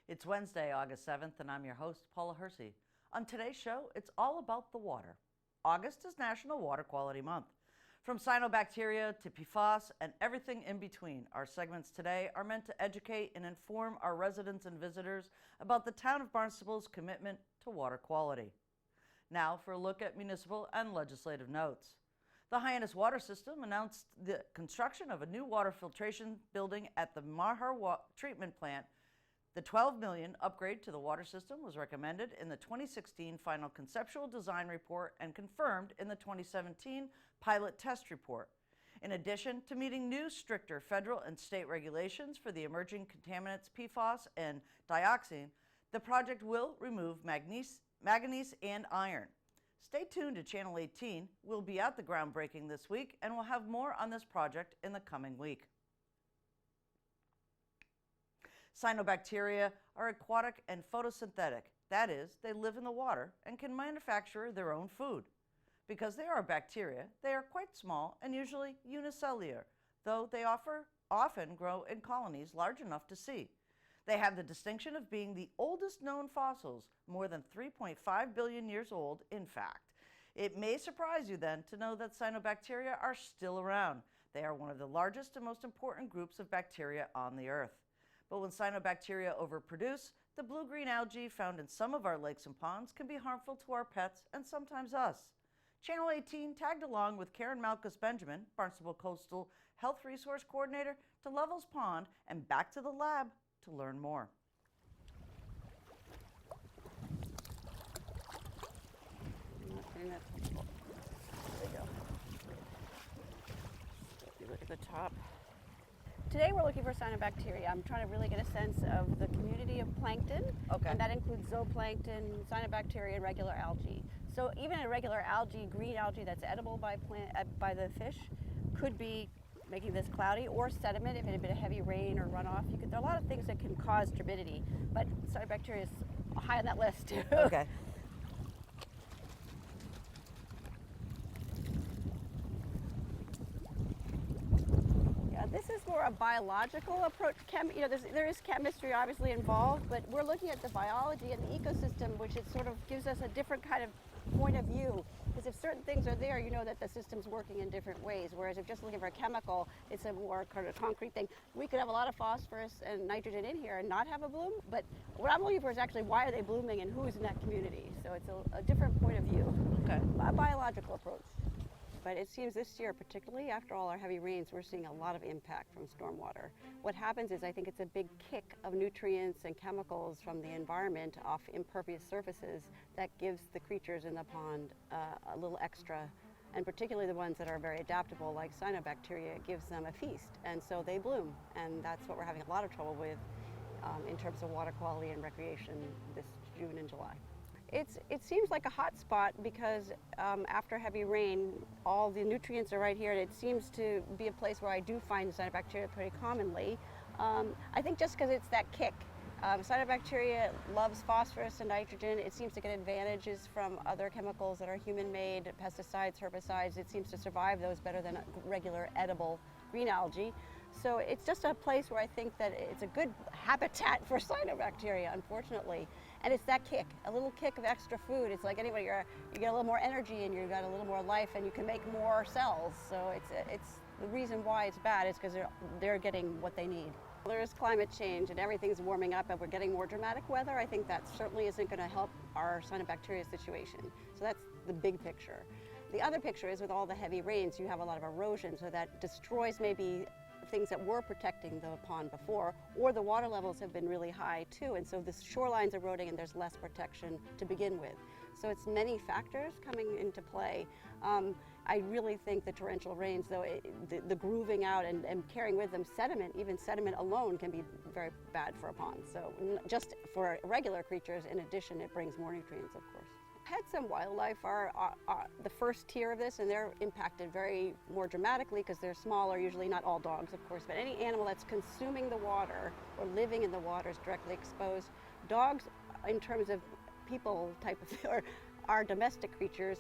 It's Wednesday, August 7th, and I'm your host, Paula Hersey. On today's show, it's all about the water. August is National Water Quality Month. From cyanobacteria to PFAS and everything in between, our segments today are meant to educate and inform our residents and visitors about the town of Barnstable's commitment to water quality. Now for a look at municipal and legislative notes. The Hyannis Water System announced the construction of a new water filtration building at the Mahar Treatment Plant. The $12 million upgrade to the water system was recommended in the 2016 final conceptual design report and confirmed in the 2017 pilot test report. In addition to meeting new stricter federal and state regulations for the emerging contaminants PFAS and dioxin, the project will remove manganese and iron. Stay tuned to Channel 18. We'll be at the groundbreaking this week and we'll have more on this project in the coming week. Cyanobacteria are aquatic and photosynthetic. That is, they live in the water and can manufacture their own food. Because they are bacteria, they are quite small and usually unicellular, though they often grow in colonies large enough to see. They have the distinction of being the oldest known fossils, more than 3.5 billion years old, in fact. It may surprise you then to know that cyanobacteria are still around. They are one of the largest and most important groups of bacteria on the earth. But when cyanobacteria overproduce, the blue-green algae found in some of our lakes and ponds can be harmful to our pets and sometimes us. Channel 18 tagged along with Karen Malchus Benjamin, Barnstable Coastal Health Resource Coordinator, to Levels Pond and back to the lab to learn more. There we go. If you look at the top. Today we're looking for cyanobacteria. I'm trying to really get a sense of the community of plankton, and that includes zooplankton, cyanobacteria, and regular algae. So even a regular algae, green algae that's edible by the fish, could be making this cloudy, or sediment if it had been a heavy rain or runoff. There are a lot of things that can cause turbidity, but cyanobacteria is high on that list too. Okay. This is more a biological approach. There is chemistry obviously involved, but we're looking at the biology and the ecosystem, which it sort of gives us a different kind of point of view. Because if certain things are there, you know that the system's working in different ways. Whereas if just looking for a chemical, it's a more kind of concrete thing. We could have a lot of phosphorus and nitrogen in here and not have a bloom, but what I'm looking for is actually why are they blooming and who's in that community. So it's a different point of view. Okay. A biological approach. But it seems this year, particularly after all our heavy rains, we're seeing a lot of impact from stormwater. What happens is I think it's a big kick of nutrients and chemicals from the environment off impervious surfaces that gives the creatures in the pond a little extra, and particularly the ones that are very adaptable like cyanobacteria, gives them a feast, and so they bloom. And that's what we're having a lot of trouble with in terms of water quality and recreation this June and July. It seems like a hot spot because after heavy rain, all the nutrients are right here, and it seems to be a place where I do find cyanobacteria pretty commonly. I think just because it's that kick. Cyanobacteria loves phosphorus and nitrogen. It seems to get advantages from other chemicals that are human-made, pesticides, herbicides. It seems to survive those better than regular edible green algae. So it's just a place where I think that it's a good habitat for cyanobacteria, unfortunately. And it's that kick, a little kick of extra food. It's like anybody, you get a little more energy and you've got a little more life and you can make more cells. So it's the reason why it's bad is because they're getting what they need. There is climate change and everything's warming up and we're getting more dramatic weather. I think that certainly isn't going to help our cyanobacteria situation. So that's the big picture. The other picture is with all the heavy rains, you have a lot of erosion, so that destroys maybe things that were protecting the pond before, or the water levels have been really high too, and so the shoreline's eroding and there's less protection to begin with. So it's many factors coming into play. I really think the torrential rains, though, the grooving out and carrying with them sediment, even sediment alone can be very bad for a pond. So just for regular creatures, in addition, it brings more nutrients, of course. Pets and wildlife are the first tier of this, and they're impacted very more dramatically because they're smaller, usually not all dogs, of course, but any animal that's consuming the water or living in the water is directly exposed. Dogs, in terms of people type of, or our domestic creatures,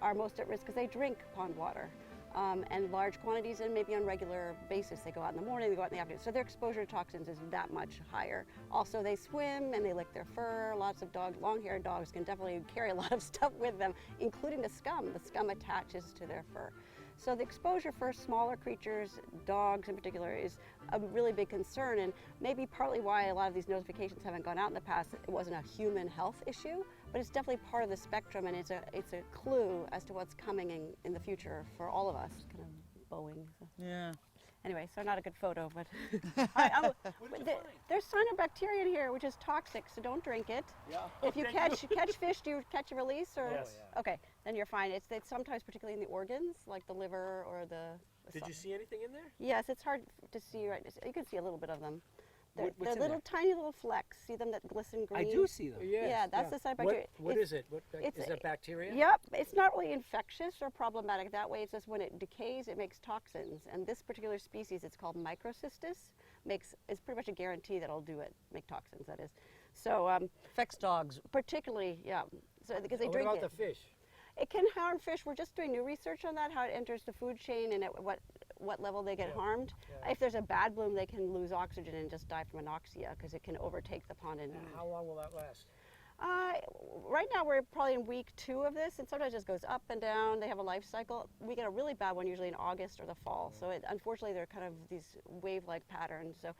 are most at risk because they drink pond water. and large quantities, and maybe on regular basis. They go out in the morning, they go out in the afternoon. So their exposure to toxins is that much higher. Also, they swim and they lick their fur. Lots of dogs, long-haired dogs, can definitely carry a lot of stuff with them, including the scum. The scum attaches to their fur. So the exposure for smaller creatures, dogs in particular, is a really big concern, and maybe partly why a lot of these notifications haven't gone out in the past. It wasn't a human health issue, but it's definitely part of the spectrum, and it's a clue as to what's coming in the future for all of us, kind of Boeing. So. Yeah. Anyway, so not a good photo, but there's cyanobacteria in here, which is toxic, so don't drink it. Yeah. If you catch fish, do you catch and release, or? Yes. Okay, then you're fine. It's sometimes, particularly in the organs, like the liver or the. Did you see anything in there? Yes, it's hard to see right. You can see a little bit of them. They're What's in little, there? tiny little flecks. See them that glisten green? I do see them. Yes, Yeah, that's the cyanobacteria. What is it? What, it's is that bacteria? Yep, it's not really infectious or problematic that way. It's just when it decays, it makes toxins. And this particular species, it's called microcystis, it's pretty much a guarantee that it'll do it, make toxins, that is. So Affects dogs. particularly, yeah, so because they What drink about it. the fish? It can harm fish. We're just doing new research on that, how it enters the food chain and at what level they get harmed. Yeah. If there's a bad bloom, they can lose oxygen and just die from anoxia because it can overtake the pond. And How long will that last? right now we're probably in week 2 of this, and sometimes it just goes up and down. They have a life cycle. We get a really bad one usually in August or the fall. So unfortunately, they're kind of these wave-like patterns. So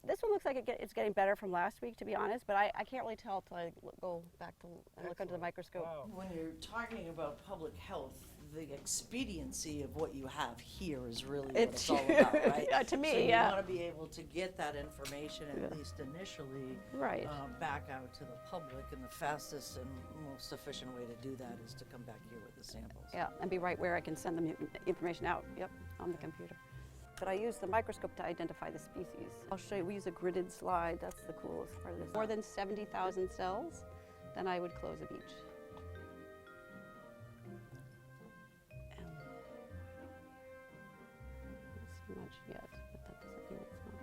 this one looks like it's getting better from last week, to be honest, but I can't really tell until I go back to and look under the microscope. Wow. When you're talking about public health, the expediency of what you have here is really what it's all about, right? Yeah, to me, so you yeah. want to be able to get that information, at least initially, Right. back out to the public, and the fastest and most efficient way to do that is to come back here with the samples. Yeah, and be right where I can send them information out, yep, on the computer. But I use the microscope to identify the species. I'll show you, we use a gridded slide, that's the coolest part of this. More than 70,000 cells, then I would close a beach. Not so much yet, but that doesn't mean it's not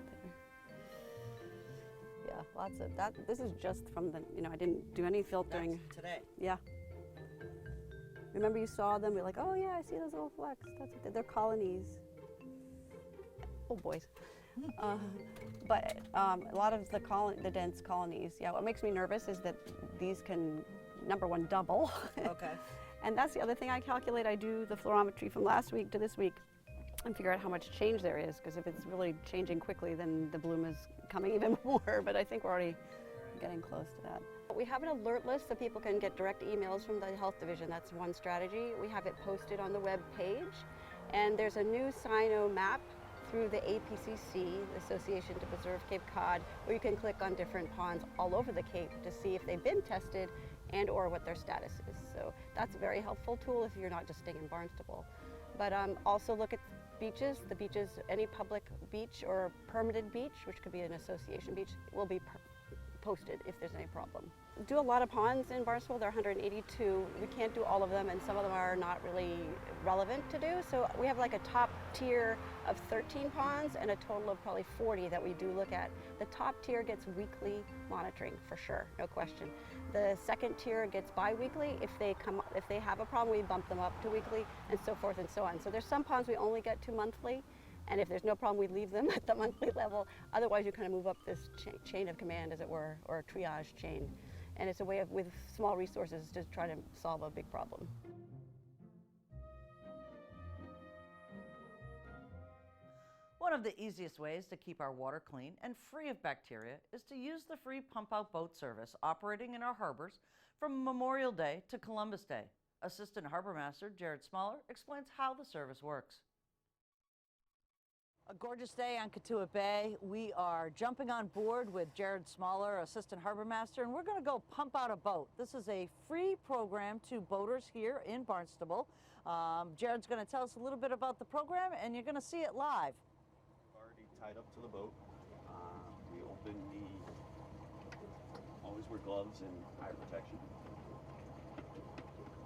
there. Yeah, lots of that. This is just from the, I didn't do any filtering. That's today. Yeah. Remember you saw them, you're like, oh yeah, I see those little flecks. That's what they're colonies. Oh boys. But a lot of the dense colonies, yeah, what makes me nervous is that these can, number one, double. Okay. And that's the other thing I calculate. I do the fluorometry from last week to this week and figure out how much change there is, because if it's really changing quickly, then the bloom is coming even more, but I think we're already getting close to that. We have an alert list so people can get direct emails from the health division. That's one strategy. We have it posted on the web page, and there's a new cyno map through the APCC, the Association to Preserve Cape Cod, where you can click on different ponds all over the Cape to see if they've been tested and or what their status is. So that's a very helpful tool if you're not just staying in Barnstable. But also look at beaches. The beaches, any public beach or permitted beach, which could be an association beach, will be posted if there's any problem. Do a lot of ponds in Barnstable. There are 182. We can't do all of them, and some of them are not really relevant to do. So we have like a top tier of 13 ponds and a total of probably 40 that we do look at. The top tier gets weekly monitoring for sure, no question. The second tier gets bi-weekly. If they have a problem, we bump them up to weekly, and so forth and so on. So there's some ponds we only get to monthly, and if there's no problem, we leave them at the monthly level. Otherwise, you kind of move up this chain of command, as it were, or a triage chain. And it's a way of, with small resources, to try to solve a big problem. One of the easiest ways to keep our water clean and free of bacteria is to use the free pump-out boat service operating in our harbors from Memorial Day to Columbus Day. Assistant Harbor Master Jared Smaller explains how the service works. A gorgeous day on Katuitt Bay. We are jumping on board with Jared Smaller, Assistant Harbor Master, and we're going to go pump out a boat. This is a free program to boaters here in Barnstable. Jared's going to tell us a little bit about the program, and you're going to see it live. Already tied up to the boat. We open always wear gloves and eye protection.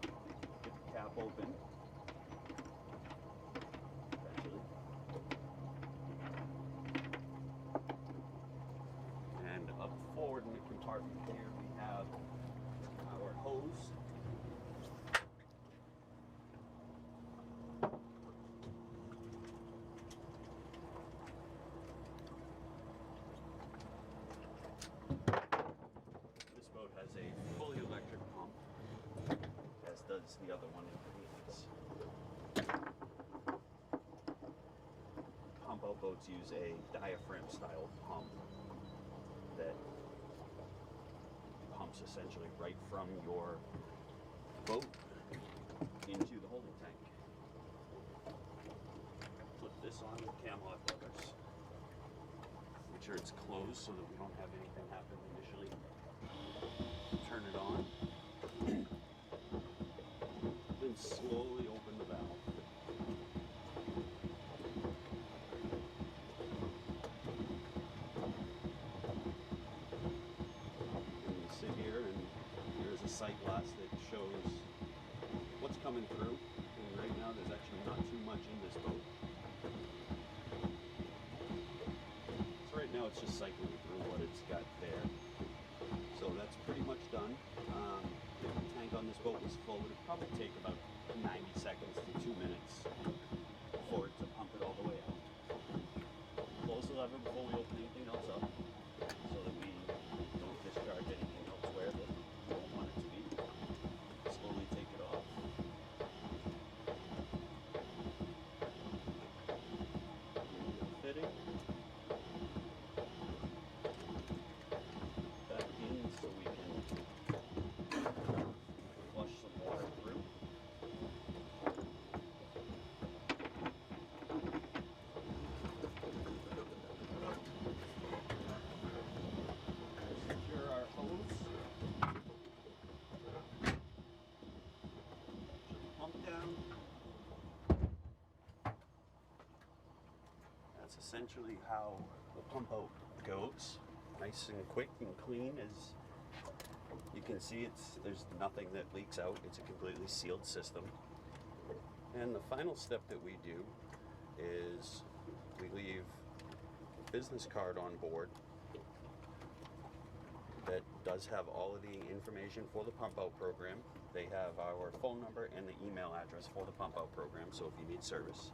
Get the cap open. Eventually. And up forward in the compartment here we have our hose. a fully electric pump, as does the other one in Phoenix. Pump out boats use a diaphragm style pump that pumps essentially right from your boat into the holding tank. Flip this on with Camelot levers. Make sure it's closed so that we don't have anything happen initially. Turn it on. Then slowly open the valve. And you sit here and there's a sight glass that shows what's coming through. And right now there's actually not too much in this boat. So right now it's just cycling through what it's got there. So that's pretty much done. If the tank on this boat was full, it would probably take about 90 seconds to 2 minutes for it to pump it all the way out. Close the lever before we open anything else up so that we don't discharge anything elsewhere that we don't want it to be. Slowly take it off. Remove the fitting. Back in so we can flush some water through. Secure our hose. Shut the pump down. That's essentially how the pump out goes. Nice and quick and clean. As you can see, there's nothing that leaks out. It's a completely sealed system. And the final step that we do is we leave a business card on board that does have all of the information for the pump out program. They have our phone number and the email address for the pump out program, so if you need service.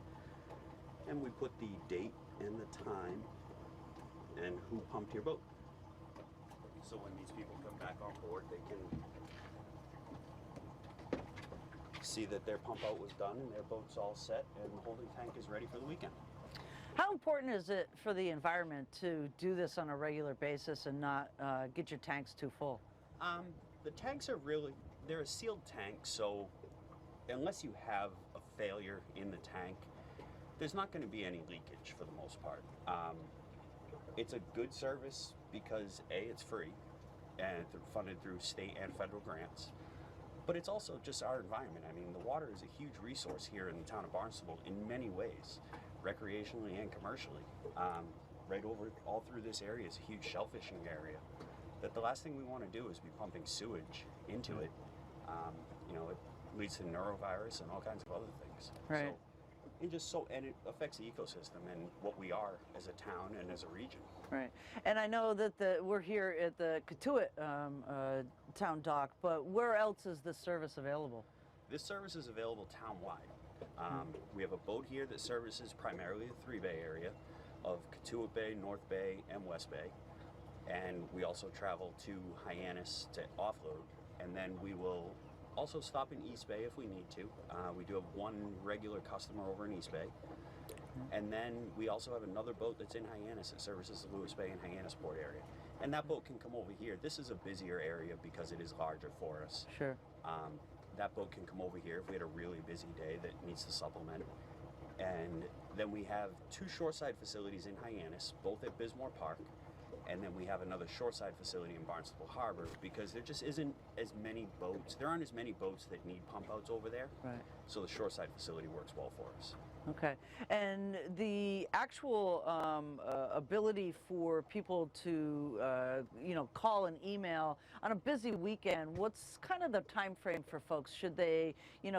And we put the date and the time and who pumped your boat. So when these people come back on board, they can see that their pump out was done and their boat's all set and the holding tank is ready for the weekend. How important is it for the environment to do this on a regular basis and not get your tanks too full? The tanks are they're a sealed tank, so unless you have a failure in the tank, there's not going to be any leakage for the most part. It's a good service because A, it's free and funded through state and federal grants, but it's also just our environment. I mean, the water is a huge resource here in the town of Barnstable in many ways, recreationally and commercially. Right over all through this area is a huge shellfishing area that the last thing we want to do is be pumping sewage into it. It leads to norovirus and all kinds of other things. Right. And it affects the ecosystem and what we are as a town and as a region. Right. And I know that we're here at the Katuitt town dock, but where else is this service available? This service is available townwide. We have a boat here that services primarily the 3 Bay area of Katuitt Bay, North Bay, and West Bay. And we also travel to Hyannis to offload. And then we will also stop in East Bay if we need to. We do have one regular customer over in East Bay. And then we also have another boat that's in Hyannis that services the Lewis Bay and Hyannisport area. And that boat can come over here. This is a busier area because it is larger for us. Sure. That boat can come over here if we had a really busy day that needs to supplement. And then we have 2 shoreside facilities in Hyannis, both at Bismore Park. And then we have another shoreside facility in Barnstable Harbor because there just isn't as many boats. There aren't as many boats that need pump outs over there. Right. So the shoreside facility works well for us. Okay. And the actual ability for people to, call and email on a busy weekend, what's kind of the time frame for folks? Should they,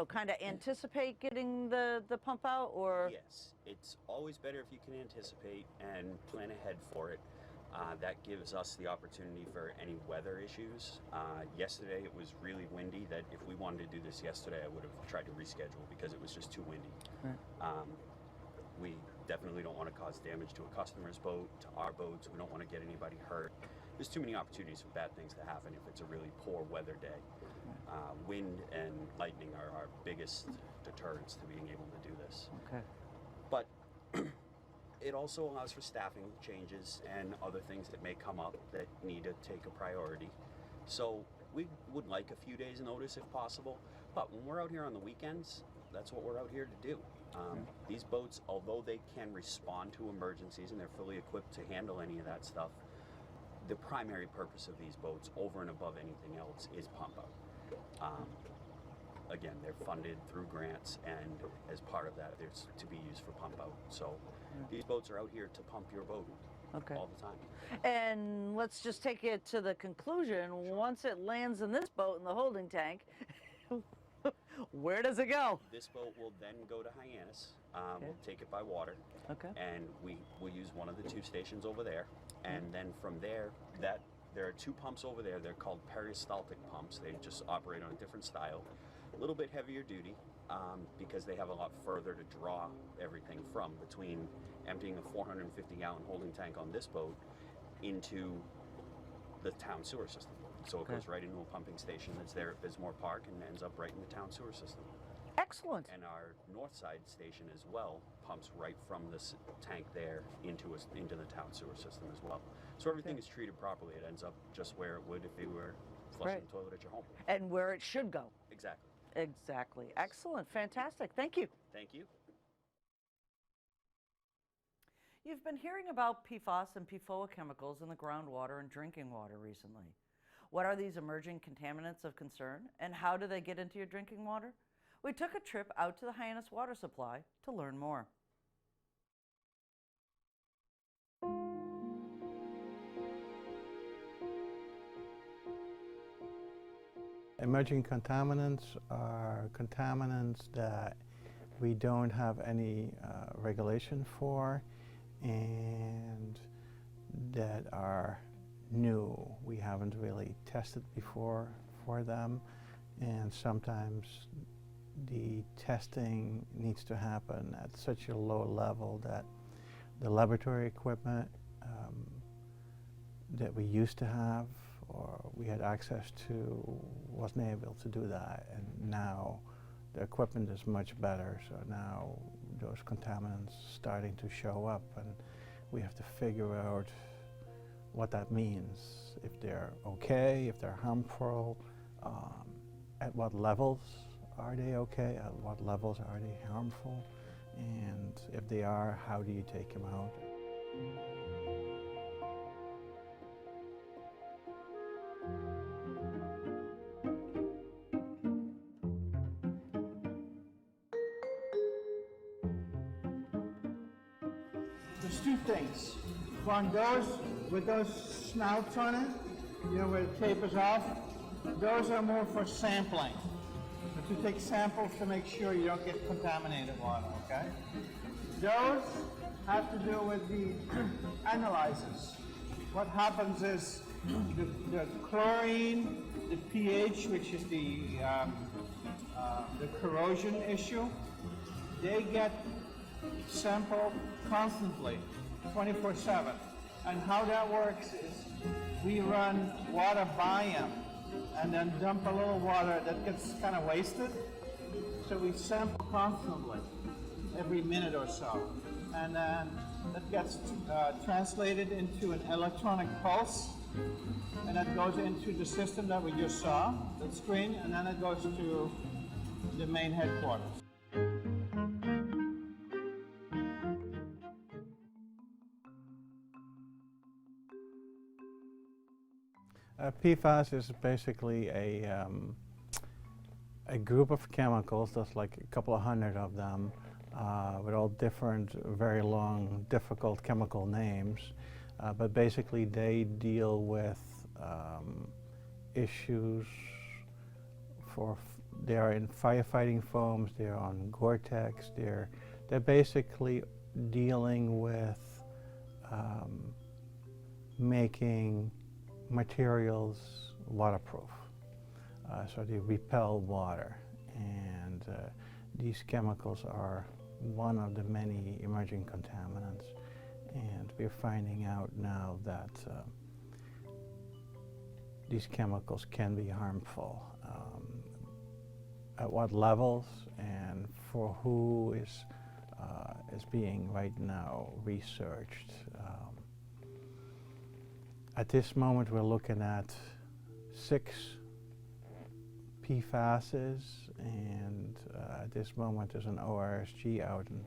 kind of anticipate getting the pump out or? Yes. It's always better if you can anticipate and plan ahead for it. That gives us the opportunity for any weather issues. Yesterday it was really windy that if we wanted to do this yesterday, I would have tried to reschedule because it was just too windy. Right. We definitely don't want to cause damage to a customer's boat, to our boats. We don't want to get anybody hurt. there's too many opportunities for bad things to happen if it's a really poor weather day. Wind and lightning are our biggest deterrents to being able to do this. Okay. But it also allows for staffing changes and other things that may come up that need to take a priority. So we would like a few days notice if possible, but when we're out here on the weekends, that's what we're out here to do. These boats, although they can respond to emergencies and they're fully equipped to handle any of that stuff, the primary purpose of these boats, over and above anything else, is pump out. Again, they're funded through grants, and as part of that, there's to be used for pump out. So these boats are out here to pump your boat all the time. And let's just take it to the conclusion. Once it lands in this boat in the holding tank, where does it go? This boat will then go to Hyannis. We'll take it by water, and we will use one of the 2 stations over there. And then from there, there are 2 pumps over there. They're called peristaltic pumps. They just operate on a different style, a little bit heavier duty, because they have a lot further to draw everything from, between emptying a 450-gallon holding tank on this boat into the town sewer system. So it goes right into a pumping station that's there at Bismore Park and ends up right in the town sewer system. Excellent. And our north side station as well pumps right from this tank there into the town sewer system as well. So everything is treated properly. It ends up just where it would if you were flushing the toilet at your home. And where it should go. Exactly. Exactly. Excellent. Fantastic. Thank you. Thank you. You've been hearing about PFAS and PFOA chemicals in the groundwater and drinking water recently. What are these emerging contaminants of concern, and how do they get into your drinking water? We took a trip out to the Hyannis water supply to learn more. Emerging contaminants are contaminants that we don't have any regulation for and that are new. We haven't really tested before for them, and sometimes the testing needs to happen at such a low level that the laboratory equipment that we used to have or we had access to wasn't able to do that, and now the equipment is much better, so now those contaminants starting to show up, and we have to figure out what that means, if they're okay, if they're harmful, at what levels are they okay, at what levels are they harmful, and if they are, how do you take them out? There's 2 things. One, those with those snouts on it, you know, where it tapers off, those are more for sampling. But you take samples to make sure you don't get contaminated water, okay? Those have to do with the analyzers. What happens is the chlorine, the pH, which is the corrosion issue, they get sampled constantly, 24/7. And how that works is we run water by them and then dump a little water that gets kind of wasted. So we sample constantly, every minute or so. And then that gets translated into an electronic pulse, and that goes into the system that we just saw, that screen, and then it goes to the main headquarters. PFAS is basically a group of chemicals, there's like a couple of hundred of them, with all different, very long, difficult chemical names. But basically they deal with issues they are in firefighting foams, they're on Gore-Tex, they're basically dealing with making materials waterproof, so they repel water, and these chemicals are one of the many emerging contaminants, and we're finding out now that these chemicals can be harmful. At what levels and for who is being right now researched. At this moment, we're looking at 6 PFASs, and at this moment there's an ORSG out, and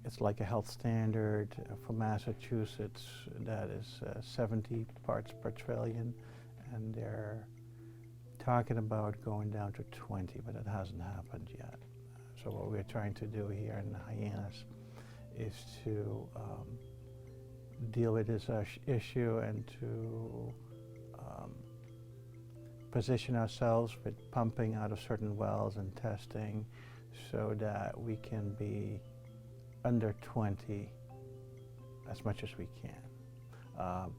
it's like a health standard for Massachusetts that is 70 parts per trillion, and they're talking about going down to 20, but it hasn't happened yet. So what we're trying to do here in Hyannis is to deal with this issue and to position ourselves with pumping out of certain wells and testing so that we can be under 20 as much as we can.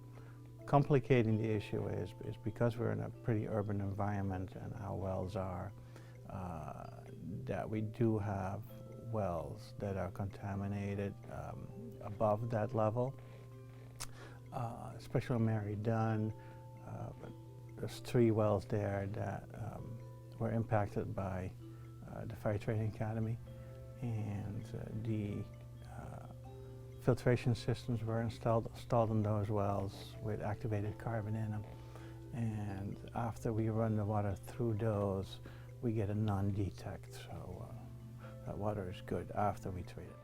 Complicating the issue is because we're in a pretty urban environment and our wells are, that we do have wells that are contaminated above that level, especially Mary Dunn. There's 3 wells there that were impacted by the Fire Training Academy, and the filtration systems were installed in those wells with activated carbon in them. And after we run the water through those, we get a non-detect, so that water is good after we treat it.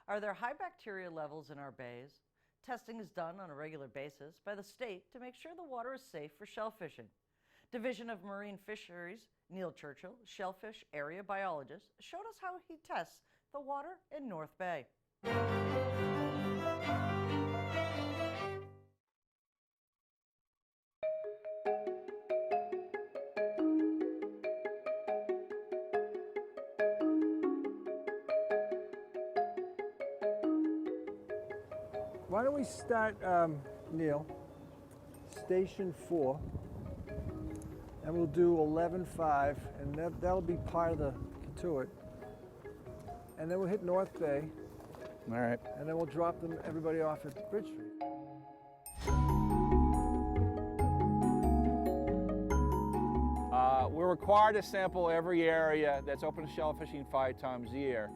Are there high bacteria levels in our bays? Testing is done on a regular basis by the state to make sure the water is safe for shellfishing. Division of Marine Fisheries, Neil Churchill, shellfish area biologist, showed us how he tests the water in North Bay. Why don't we start, Neil, Station 4, and we'll do 11.5, and that'll be part of the Katuitt. And then we'll hit North Bay. All right. And then we'll drop everybody off at Bridge Street. We're required to sample every area that's open to shell fishing 5 times a year.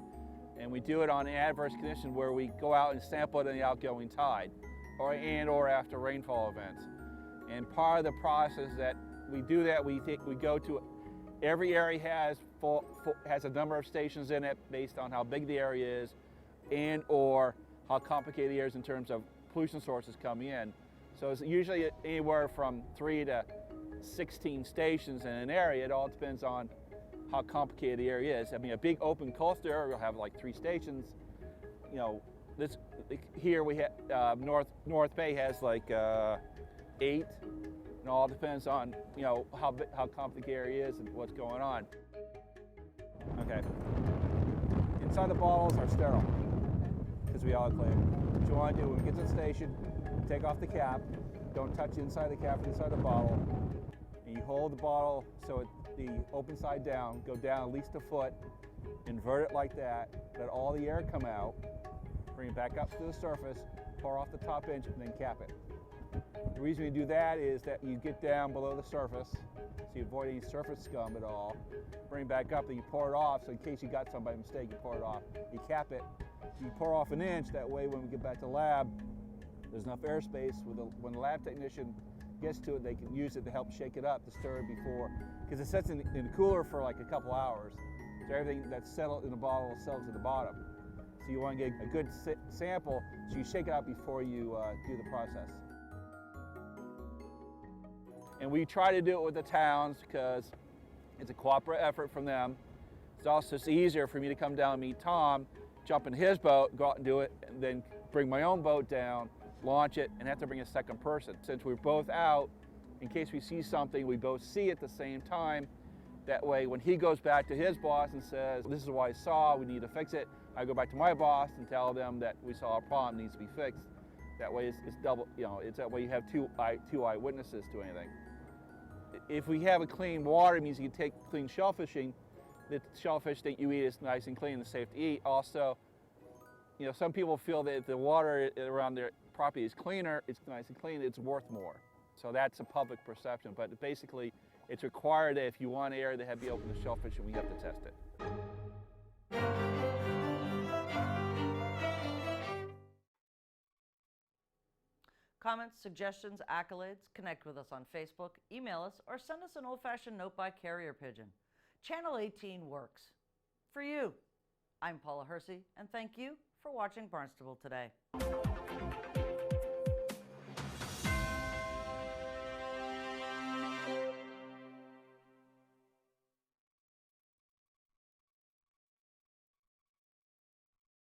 And we do it on adverse conditions where we go out and sample it in the outgoing tide or after rainfall events. And part of the process that we do that, we go to every area has a number of stations in it based on how big the area is and or how complicated the area is in terms of pollution sources coming in. So it's usually anywhere from 3 to 16 stations in an area. It all depends on how complicated the area is. I mean, a big open coastal area will have like 3 stations. You know, here we have North Bay has like 8. It all depends on how complicated the area is and what's going on. Okay. Inside the bottles are sterile because we autoclave. What you want to do when we get to the station, take off the cap. Don't touch inside the cap inside the bottle. And you hold the bottle so the open side down, go down at least a foot, invert it like that, let all the air come out, bring it back up to the surface, pour off the top edge, and then cap it. The reason we do that is that you get down below the surface, so you avoid any surface scum at all. Bring it back up, and you pour it off, so in case you got some by mistake, you pour it off. You cap it, you pour off 1 inch, that way when we get back to the lab, there's enough airspace. When the lab technician gets to it, they can use it to help shake it up, to stir it before, because it sits in the cooler for like a couple hours, so everything that's settled in the bottle settles at the bottom. So you want to get a good sample, so you shake it out before you do the process. And we try to do it with the towns because it's a cooperative effort from them. It's also easier for me to come down and meet Tom, jump in his boat, go out and do it, and then bring my own boat down, launch it, and have to bring a second person. Since we're both out, in case we see something, we both see at the same time. That way, when he goes back to his boss and says, this is what I saw, we need to fix it, I go back to my boss and tell them that we saw a problem, needs to be fixed. That way it's double, it's that way you have two eyewitnesses to anything. if we have a clean water, it means you can take clean shellfishing. The shellfish that you eat is nice and clean and safe to eat. Also, you know, some people feel that if the water around their property is cleaner, it's nice and clean, it's worth more. So that's a public perception, but basically it's required that if you want an area to be open to shellfishing, we have to test it. Comments, suggestions, accolades, connect with us on Facebook, email us, or send us an old-fashioned note by carrier pigeon. Channel 18 works. For you. I'm Paula Hersey, and thank you for watching Barnstable Today.